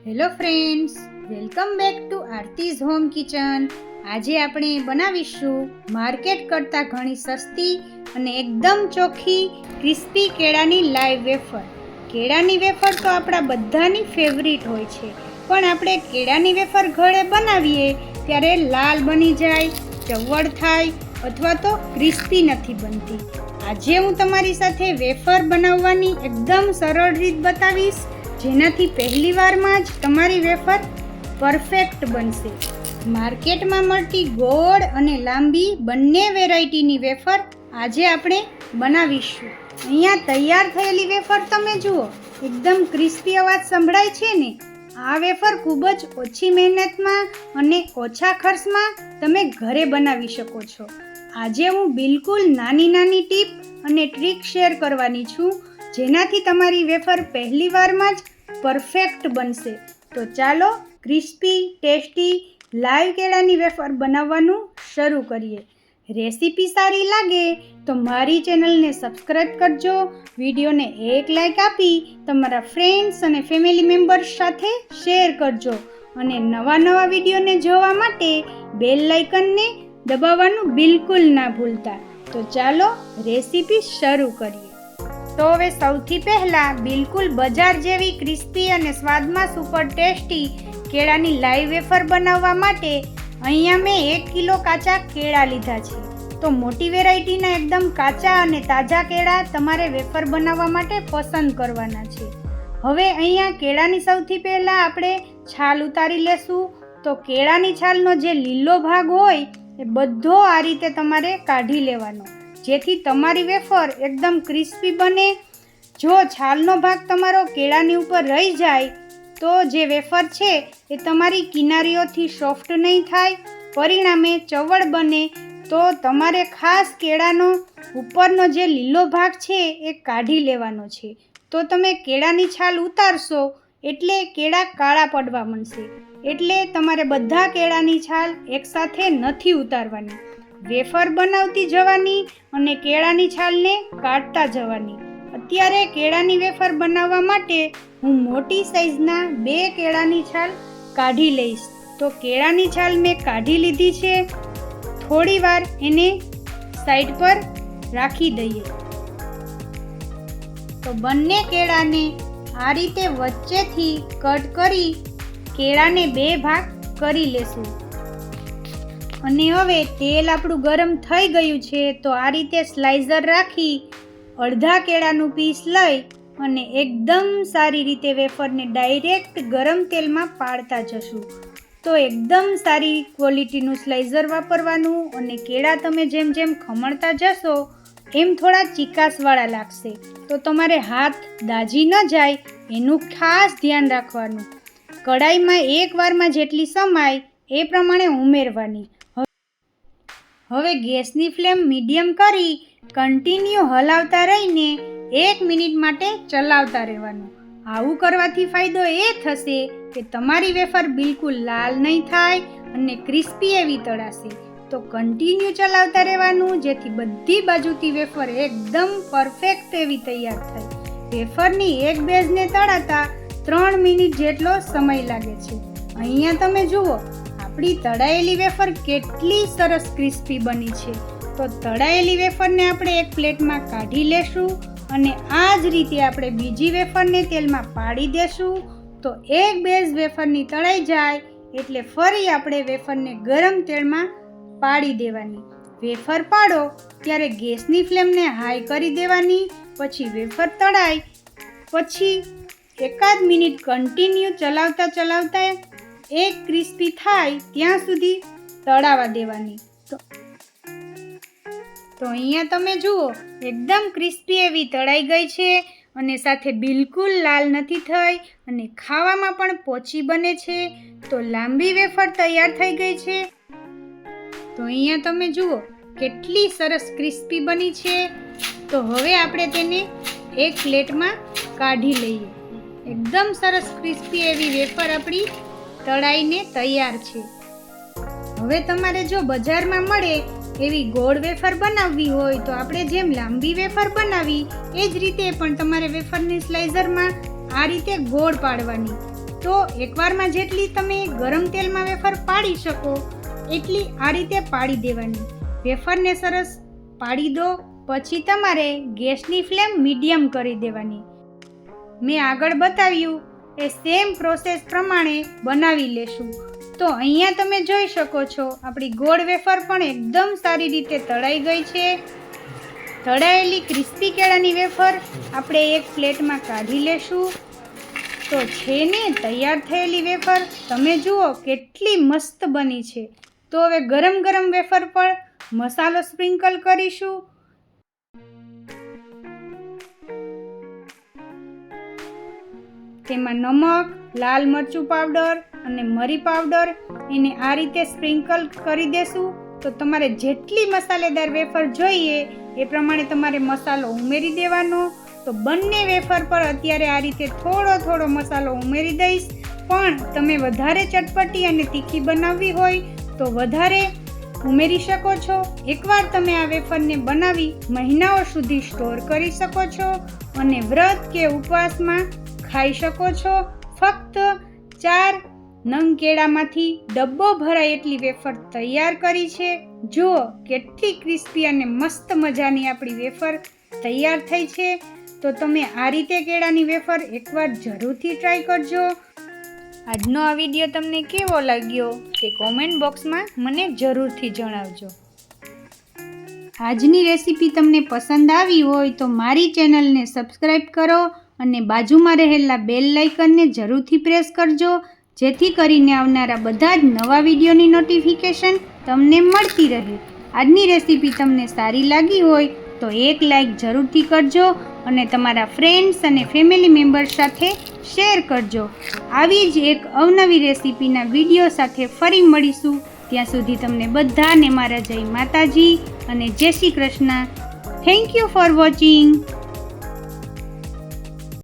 Hello friends, welcome back to Aarti's home kitchen. આજે આપણે બનાવીશું માર્કેટ કરતાં ઘણી સસ્તી અને એકદમ ચોખ્ખી ક્રિસ્પી કેળાની લાઈવ વેફર. કેળાની વેફર તો આપણા બધાની ફેવરિટ હોય છે, પણ આપણે કેળાની વેફર ઘરે બનાવીએ ત્યારે લાલ બની જાય, ચવડ થાય અથવા તો ક્રિસ્પી નથી બનતી. આજે હું તમારી સાથે વેફર બનાવવાની એકદમ સરળ રીત બતાવીશ, જેનાથી પહેલી વારમાં જ તમારી વેફર પરફેક્ટ બનશે. માર્કેટમાં મળતી ગોળ અને લાંબી બંને વેરાયટીની વેફર આજે આપણે બનાવીશું. અહીંયા તૈયાર થયેલી વેફર તમે જુઓ, એકદમ ક્રિસ્પી અવાજ સંભળાય છે ને. આ વેફર ખૂબ જ ઓછી મહેનતમાં અને ઓછા ખર્ચમાં તમે ઘરે બનાવી શકો છો. આજે હું બિલકુલ નાની ટીપ અને ટ્રીક શેર કરવાની છું, જેનાથી તમારી વેફર પહેલી વારમાં જ પરફેક્ટ બનશે. તો ચાલો ક્રિસ્પી ટેસ્ટી લાઈવ કેળાની વેફર બનાવવાનું શરૂ કરીએ. રેસીપી સારી લાગે તો મારી ચેનલને સબસ્ક્રાઈબ કરજો, વિડીયોને એક લાઈક આપી તમારા ફ્રેન્ડ્સ અને ફેમિલી મેમ્બર્સ સાથે શેર કરજો અને નવા વિડીયોને જોવા માટે બેલ આઇકનને દબાવવાનું બિલકુલ ના ભૂલતા. તો ચાલો રેસીપી શરૂ કરીએ. તો હવે સૌથી પહેલાં બિલકુલ બજાર જેવી ક્રિસ્પી અને સ્વાદમાં સુપર ટેસ્ટી કેળાની લાઈવ વેફર બનાવવા માટે અહીંયા મેં 1 કિલો કાચા કેળા લીધા છે. તો મોટી વેરાયટીના એકદમ કાચા અને તાજા કેળા તમારે વેફર બનાવવા માટે પસંદ કરવાના છે. હવે અહીંયા કેળાની સૌથી પહેલાં આપણે છાલ ઉતારી લેશું. તો કેળાની છાલનો જે લીલો ભાગ હોય એ બધો આ રીતે તમારે કાઢી લેવાનો, જેથી તમારી વેફર એકદમ ક્રિસ્પી બને. જો છાલનો ભાગ તમારો કેળાની ઉપર રહી જાય તો જે વેફર છે એ તમારી કિનારીઓથી સોફ્ટ નહીં થાય, પરિણામે ચવડ બને. તો તમારે ખાસ કેળાનો ઉપરનો જે લીલો ભાગ છે એ કાઢી લેવાનો છે. તો તમે કેળાની છાલ ઉતારશો એટલે કેળા કાળા પડવા માંડશે, એટલે તમારે બધા કેળાની છાલ એકસાથે નથી ઉતારવાની. વેફર બનાવતી જવાની અને કેળાની છાલને કાઢતા જવાની. અત્યારે કેળાની વેફર બનાવવા માટે હું મોટી સાઈઝના 2 કેળાની છાલ કાઢી લઈશ. તો કેળાની છાલ મેં કાઢી લીધી છે. થોડી વાર એને સાઈડ પર રાખી દઈએ. તો બંને કેળાને આ રીતે વચ્ચેથી કટ કરી કેળાને 2 ભાગ કરી લેશું. અને હવે તેલ આપણું ગરમ થઈ ગયું છે, તો આ રીતે સ્લાઇસર રાખી અડધા કેળાનું પીસ લઈ અને એકદમ સારી રીતે વેફરને ડાયરેક્ટ ગરમ તેલમાં પાડતા જશું. તો એકદમ સારી ક્વોલિટીનું સ્લાઇસર વાપરવાનું, અને કેળા તમે જેમ ખમણતા જશો એમ થોડા ચીકાસવાળા લાગશે, તો તમારે હાથ દાજી ન જાય એનું ખાસ ધ્યાન રાખવાનું. કડાઈમાં 1 વારમાં જેટલી સમાય એ પ્રમાણે ઉમેરવાની. હવે ગેસની ફ્લેમ મીડિયમ કરી કન્ટિન્યુ હલાવતા રહીને 1 મિનિટ માટે ચલાવતા રહેવાનું. આવું કરવાથી ફાયદો એ થશે કે તમારી વેફર બિલકુલ લાલ નહીં થાય અને ક્રિસ્પી એવી તળાશે. તો કન્ટિન્યુ ચલાવતા રહેવાનું, જેથી બધી બાજુથી વેફર એકદમ પરફેક્ટ એવી તૈયાર થાય. વેફરની એક બેઝને તળાતા 3 મિનિટ જેટલો સમય લાગે છે. અહીંયા તમે જુઓ, આપણી તળાયેલી વેફર કેટલી સરસ ક્રિસ્પી બની છે. તો તળાયેલી વેફરને આપણે એક પ્લેટમાં કાઢી લેશું અને આ જ રીતે આપણે બીજી વેફરને તેલમાં પાડી દેશું. તો એક બેઝ વેફરની તળાઈ જાય એટલે ફરી આપણે વેફરને ગરમ તેલમાં પાડી દેવાની. વેફર પાડો ત્યારે ગેસની ફ્લેમને હાઈ કરી દેવાની. પછી વેફર તળાય પછી 1 મિનિટ કન્ટિન્યુ ચલાવતા એક ક્રિસ્પી થાય ત્યાં સુધી તળાવા દેવાની. તો અહીંયા તમે જુઓ, એકદમ ક્રિસ્પી એવી તળાઈ ગઈ છે અને સાથે બિલકુલ લાલ નથી થઈ અને ખાવામાં પણ પોચી બને છે. તો લાંબી વેફર તૈયાર થઈ ગઈ છે. તો અહીંયા તમે જુઓ કેટલી સરસ ક્રિસ્પી બની છે. તો હવે આપણે તેને એક પ્લેટમાં કાઢી લઈએ. એકદમ સરસ ક્રિસ્પી એવી વેફર આપણી તળાઈને તૈયાર છે. હવે તમારે જો બજારમાં મળે એવી ગોળ વેફર બનાવવી હોય તો આપણે જેમ લાંબી વેફર બનાવી એ જ રીતે પણ તમારે વેફરની સ્લાઇસરમાં આ રીતે ગોળ પાડવાની. તો એકવારમાં જેટલી તમે ગરમ તેલમાં વેફર પાડી શકો એટલી આ રીતે પાડી દેવાની. વેફરને સરસ પાડી દો, પછી તમારે ગેસની ફ્લેમ મીડિયમ કરી દેવાની. મેં આગળ બતાવ્યું એ સેમ પ્રોસેસ પ્રમાણે બનાવી લેશું. તો અહીંયા તમે જોઈ શકો છો આપણી ગોળ વેફર પણ એકદમ સારી રીતે તળાઈ ગઈ છે. તળાયેલી ક્રિસ્પી કેળાની વેફર આપણે એક પ્લેટમાં કાઢી લેશું. તો છે ને તૈયાર થયેલી વેફર તમે જુઓ કેટલી મસ્ત બની છે. તો હવે ગરમ ગરમ વેફર પર મસાલો સ્પ્રિંકલ કરીશું. તેમાં નમક, લાલ મરચું પાવડર અને મરી પાવડર એને આ રીતે સ્પ્રિંકલ કરી દેશું. તો તમારે જેટલી મસાલેદાર વેફર જોઈએ એ પ્રમાણે તમારે મસાલો ઉમેરી દેવાનો. તો બંને વેફર પર અત્યારે આ રીતે થોડો થોડો મસાલો ઉમેરી દઈશ. પણ તમે વધારે ચટપટી અને તીખી બનાવવી હોય તો વધારે ઉમેરી શકો છો. એકવાર તમે આ વેફરને બનાવી મહિનાઓ સુધી સ્ટોર કરી શકો છો અને વ્રત કે ઉપવાસમાં ખાઈ શકો છો. ફક્ત 4 નંગ કેળામાંથી ડબ્બો ભરાય એટલી વેફર તૈયાર કરી છે. જુઓ કેટલી ક્રિસ્પી અને મસ્ત મજાની આપણી વેફર તૈયાર થઈ છે. તો તમે આ રીતે કેળાની વેફર એકવાર જરૂરથી ટ્રાય કરજો. આજનો આ વિડીયો તમને કેવો લાગ્યો તે કોમેન્ટ બોક્સમાં મને જરૂરથી જણાવજો. આજની રેસીપી તમને પસંદ આવી હોય તો મારી ચેનલને સબસ્ક્રાઈબ કરો અને બાજુમાં રહેલા બેલ આઇકનને જરૂરથી પ્રેસ કરજો, જેથી કરીને આવનારા બધા જ નવા વિડીયોની નોટિફિકેશન તમને મળતી રહે. આજની રેસીપી તમને સારી લાગી હોય તો એક લાઈક જરૂરથી કરજો અને તમારા ફ્રેન્ડ્સ અને ફેમિલી મેમ્બર્સ સાથે શેર કરજો. આવી જ એક અવનવી રેસીપીના વિડીયો સાથે ફરી મળીશું. ત્યાં સુધી તમને બધાને મારા જય માતાજી અને જય Shri Krishna. Thank you for watching.